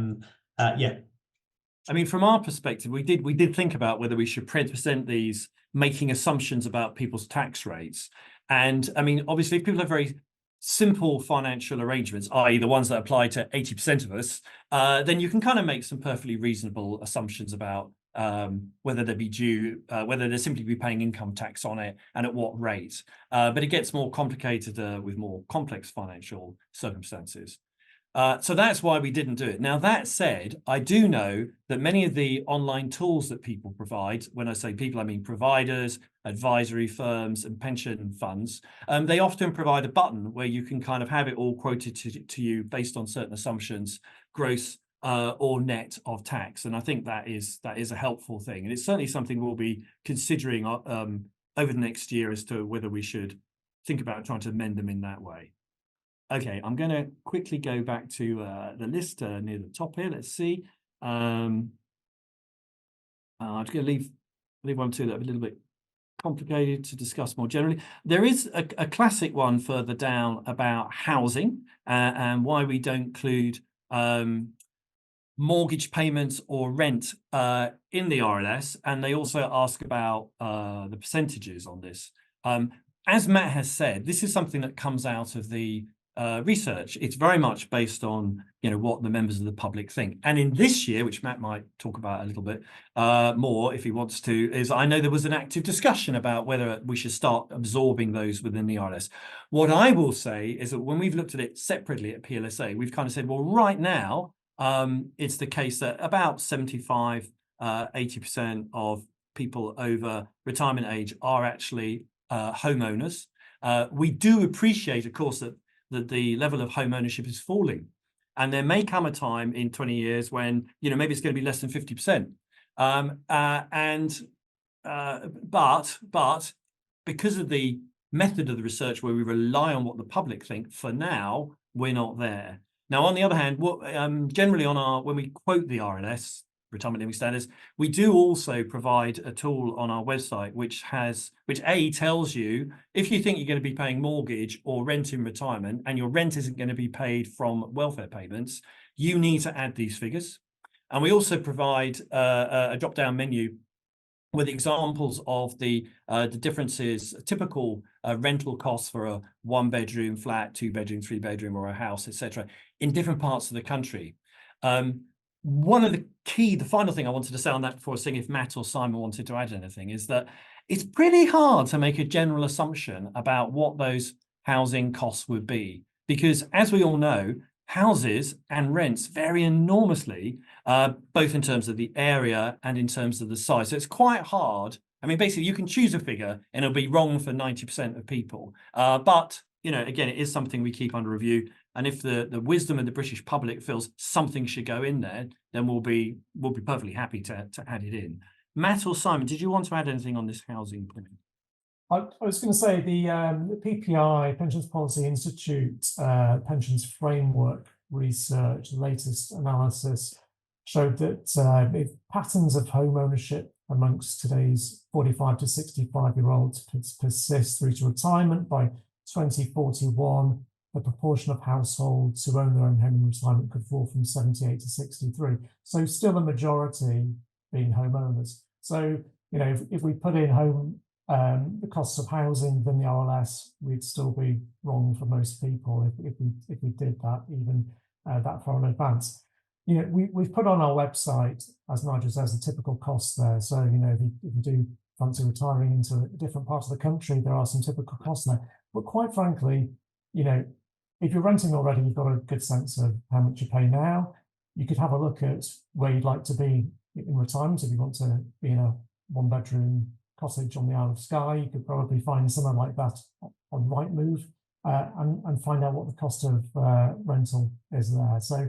mean, from our perspective, we did think about whether we should present these making assumptions about people's tax rates. And I mean, obviously, if people have very simple financial arrangements, i.e. the ones that apply to 80% of us, then you can kind of make some perfectly reasonable assumptions about whether they be due, whether they simply be paying income tax on it and at what rate. But it gets more complicated with more complex financial circumstances. So that's why we didn't do it. Now, that said, I do know that many of the online tools that people provide, when I say people, I mean providers, advisory firms and pension funds, they often provide a button where you can kind of have it all quoted to you based on certain assumptions, gross or net of tax. And I think that is a helpful thing. And it's certainly something we'll be considering over the next year as to whether we should think about trying to amend them in that way. Okay, I'm going to quickly go back to the list near the top here. Let's see. I'm just going to leave one or two that are a little bit complicated to discuss more generally. There is a classic one further down about housing and why we don't include mortgage payments or rent in the RLS, and they also ask about the percentages on this. As Matt has said, this is something that comes out of the research. It's very much based on what the members of the public think. And in this year, which Matt might talk about a little bit more if he wants to, is I know there was an active discussion about whether we should start absorbing those within the RLS. What I will say is that when we've looked at it separately at PLSA, we've kind of said, well, right now, it's the case that about 75, 80% of people over retirement age are actually homeowners. We do appreciate, of course, that the level of home ownership is falling. And there may come a time in 20 years when, maybe it's going to be less than 50%. But because of the method of the research where we rely on what the public think, for now, we're not there. Now, on the other hand, generally when we quote the RLS, Retirement Living Standards, we do also provide a tool on our website which tells you if you think you're going to be paying mortgage or rent in retirement and your rent isn't going to be paid from welfare payments, you need to add these figures. And we also provide a drop-down menu with examples of the differences, typical rental costs for a 1-bedroom flat, 2-bedroom, 3-bedroom, or a house, etc., in different parts of the country. One of the final thing I wanted to say on that before seeing if Matt or Simon wanted to add anything is that it's pretty hard to make a general assumption about what those housing costs would be, because as we all know, houses and rents vary enormously, both in terms of the area and in terms of the size. So it's quite hard. I mean, basically, you can choose a figure and it'll be wrong for 90% of people. But, again, it is something we keep under review. And if the wisdom of the British public feels something should go in there, then we'll be perfectly happy to add it in. Matt or Simon, did you want to add anything on this housing point? I was going to say the PPI, Pensions Policy Institute, Pensions Framework Research, latest analysis showed that if patterns of home ownership amongst today's 45 to 65-year-olds persist through to retirement, by 2041, the proportion of households who own their own home in retirement could fall from 78 to 63. So still a majority being homeowners. So, if we put in the costs of housing within the RLS, we'd still be wrong for most people if we did that even that far in advance. We've put on our website, as Nigel says, the typical costs there. So, if you do fancy retiring into a different part of the country, there are some typical costs there. But quite frankly, if you're renting already, you've got a good sense of how much you pay now. You could have a look at where you'd like to be in retirement. If you want to be in a 1-bedroom cottage on the Isle of Skye, you could probably find somewhere like that on Rightmove and find out what the cost of rental is there. So,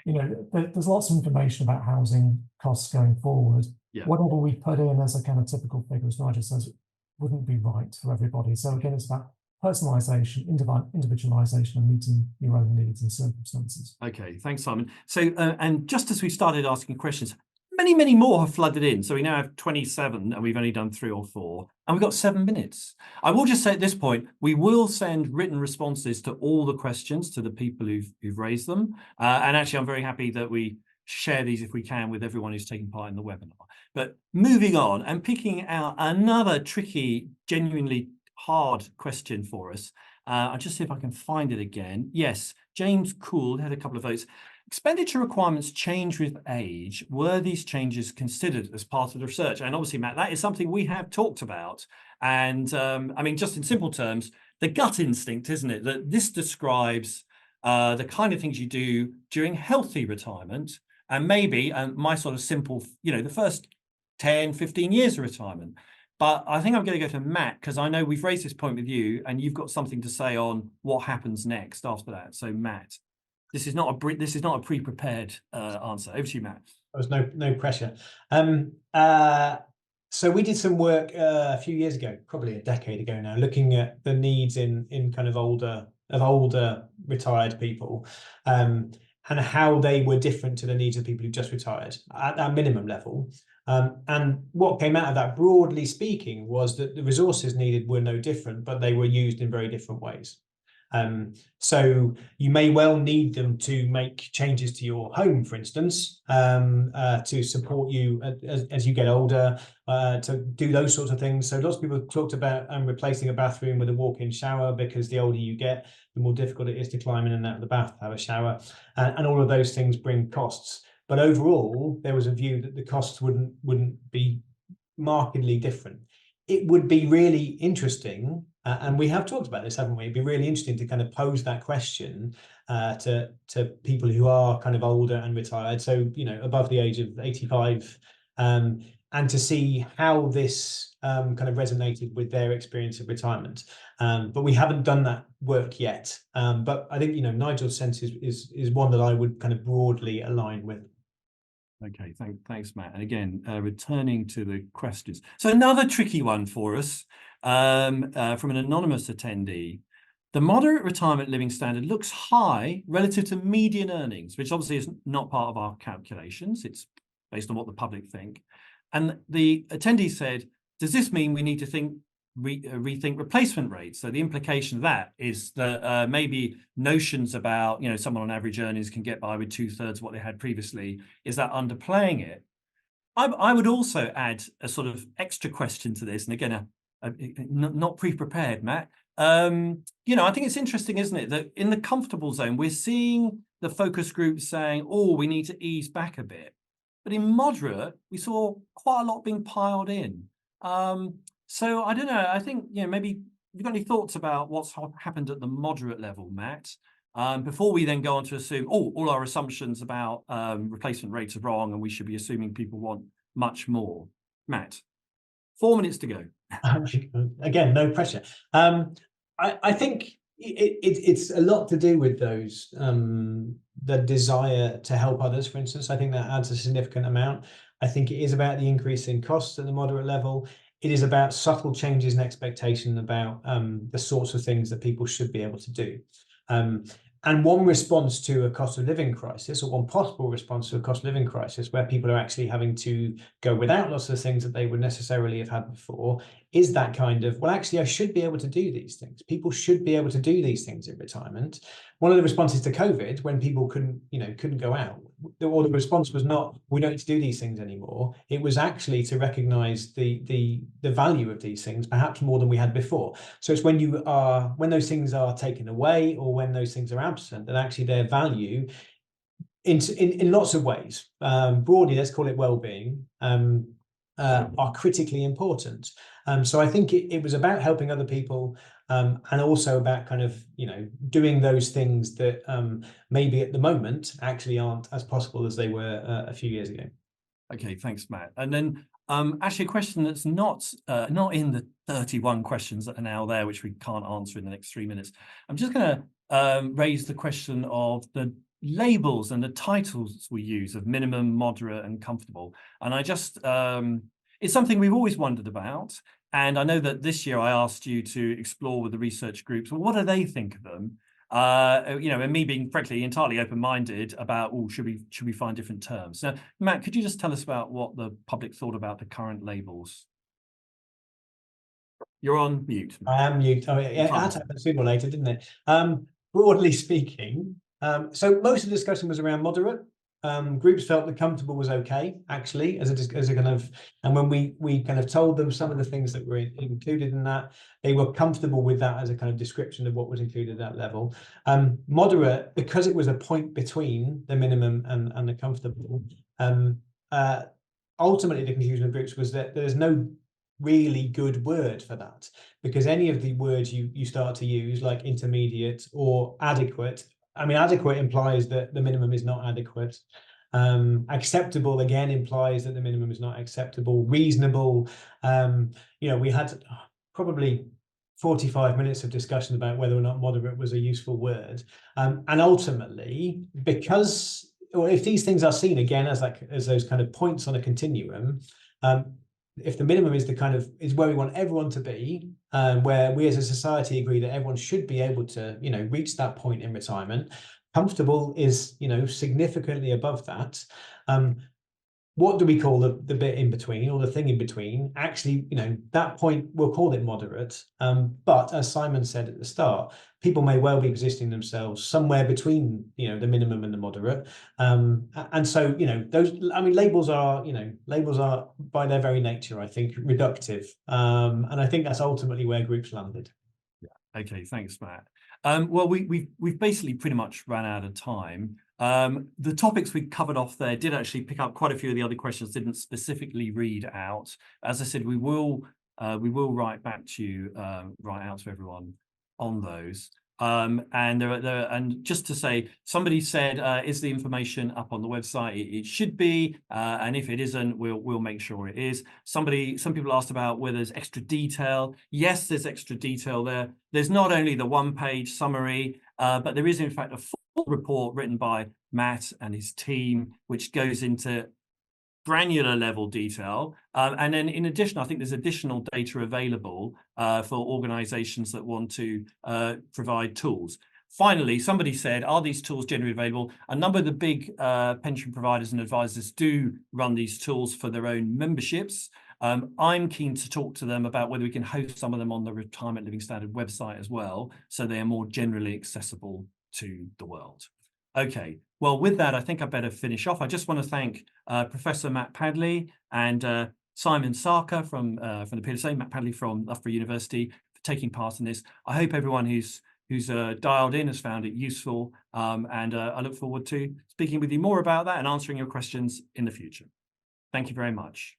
there's lots of information about housing costs going forward. Yeah. Whatever we put in as a kind of typical figure, as Nigel says, wouldn't be right for everybody. So again, it's about personalisation, individualisation, and meeting your own needs and circumstances. Okay, thanks, Simon. So, and just as we started asking questions, many more have flooded in. So we now have 27 and we've only done 3 or 4 and we've got 7 minutes. I will just say at this point, we will send written responses to all the questions to the people who've raised them. And actually, I'm very happy that we share these if we can with everyone who's taking part in the webinar. But moving on and picking out another tricky, genuinely hard question for us. I'll just see if I can find it again. Yes, James Cool had a couple of votes. Expenditure requirements change with age. Were these changes considered as part of the research? And obviously, Matt, that is something we have talked about. And I mean, just in simple terms, the gut instinct, isn't it? That this describes the kind of things you do during healthy retirement and maybe, my sort of simple, the first 10, 15 years of retirement. But I think I'm going to go to Matt because I know we've raised this point with you and you've got something to say on what happens next after that. So Matt, this is not a pre-prepared answer. Over to you, Matt. There was no pressure. So we did some work a few years ago, probably a decade ago now, looking at the needs in kind of older retired people. and how they were different to the needs of people who just retired at that minimum level. And what came out of that, broadly speaking, was that the resources needed were no different, but they were used in very different ways. So you may well need them to make changes to your home, for instance, to support you as you get older, to do those sorts of things. So lots of people talked about replacing a bathroom with a walk-in shower, because the older you get, the more difficult it is to climb in and out of the bath to have a shower. And all of those things bring costs. But overall, there was a view that the costs wouldn't be markedly different. It would be really interesting, and we have talked about this, haven't we? It'd be really interesting to kind of pose that question to people who are kind of older and retired, so above the age of 85, and to see how this kind of resonated with their experience of retirement. But we haven't done that work yet. But I think Nigel's sense is one that I would kind of broadly align with. Okay, thanks, Matt. And again, returning to the questions. So another tricky one for us from an anonymous attendee. The moderate retirement living standard looks high relative to median earnings, which obviously is not part of our calculations. It's based on what the public think. And the attendee said, does this mean we need to rethink replacement rates? So the implication of that is that maybe notions about someone on average earnings can get by with 2/3 what they had previously, is that underplaying it? I would also add a sort of extra question to this, and again not pre-prepared, Matt. I think it's interesting, isn't it, that in the comfortable zone we're seeing the focus groups saying, oh, we need to ease back a bit, but in moderate we saw quite a lot being piled in. So I don't know, I think, maybe you've got any thoughts about what's happened at the moderate level, Matt, before we then go on to assume, all our assumptions about replacement rates are wrong and we should be assuming people want much more. Matt, 4 minutes to go. Again, no pressure. I think it's a lot to do with those, the desire to help others, for instance. I think that adds a significant amount. I think it is about the increase in costs at the moderate level. It is about subtle changes in expectation about the sorts of things that people should be able to do. And one response to a cost of living crisis, or one possible response to a cost of living crisis, where people are actually having to go without lots of things that they would necessarily have had before, is that kind of, well, actually, I should be able to do these things. People should be able to do these things in retirement. One of the responses to COVID, when people couldn't go out, or the response was not, we don't need to do these things anymore. It was actually to recognize the value of these things, perhaps more than we had before. So it's when those things are taken away, or when those things are absent, that actually their value in lots of ways, broadly, let's call it well-being, are critically important. So I think it was about helping other people, and also about kind of doing those things that maybe at the moment actually aren't as possible as they were a few years ago. Okay, thanks, Matt. And then actually a question that's not in the 31 questions that are now there, which we can't answer in the next 3 minutes. I'm just going to raise the question of the labels and the titles we use of minimum, moderate, and comfortable. And I just it's something we've always wondered about. And I know that this year I asked you to explore with the research groups, well, what do they think of them? And me being frankly entirely open-minded about, should we find different terms? Now, Matt, could you just tell us about what the public thought about the current labels? You're on mute. I am mute. Oh, it had to happen sooner or later, didn't it? Broadly speaking, so most of the discussion was around moderate. Groups felt that comfortable was okay, actually, as a kind of, and when we kind of told them some of the things that were included in that, they were comfortable with that as a kind of description of what was included at that level. Moderate, because it was a point between the minimum and the comfortable, ultimately the conclusion of groups was that there's no really good word for that, because any of the words you start to use, like intermediate or adequate, I mean, adequate implies that the minimum is not adequate. Acceptable, again, implies that the minimum is not acceptable. Reasonable, we had probably 45 minutes of discussion about whether or not moderate was a useful word. And ultimately, because, or if these things are seen again as those kind of points on a continuum, if the minimum is is where we want everyone to be, where we as a society agree that everyone should be able to, reach that point in retirement, Comfortable is, significantly above that. What do we call the bit in between, or the thing in between? Actually, that point, we'll call it moderate. But as Simon said at the start, people may well be positioning themselves somewhere between, the minimum and the moderate. And so, those, labels are by their very nature, I think, reductive. And I think that's ultimately where groups landed. Okay, thanks, Matt. Well, we've basically pretty much ran out of time. The topics we covered off there did actually pick up quite a few of the other questions, didn't specifically read out. As I said, we will write back to you, write out to everyone on those. And just to say, somebody said, is the information up on the website? It should be, and if it isn't, we'll make sure it is. Some people asked about whether there's extra detail. Yes, there's extra detail there. There's not only the one-page summary, but there is in fact a full report written by Matt and his team, which goes into granular level detail. And then in addition, I think there's additional data available for organizations that want to provide tools. Finally, somebody said, are these tools generally available? A number of the big pension providers and advisors do run these tools for their own memberships. I'm keen to talk to them about whether we can host some of them on the Retirement Living Standard website as well, so they are more generally accessible to the world. Okay, well, with that, I think I better finish off. I just want to thank Professor Matt Padley and Simon Sarkar from the PLSA, Matt Padley from Loughborough University, for taking part in this. I hope everyone who's dialed in has found it useful, and I look forward to speaking with you more about that and answering your questions in the future. Thank you very much.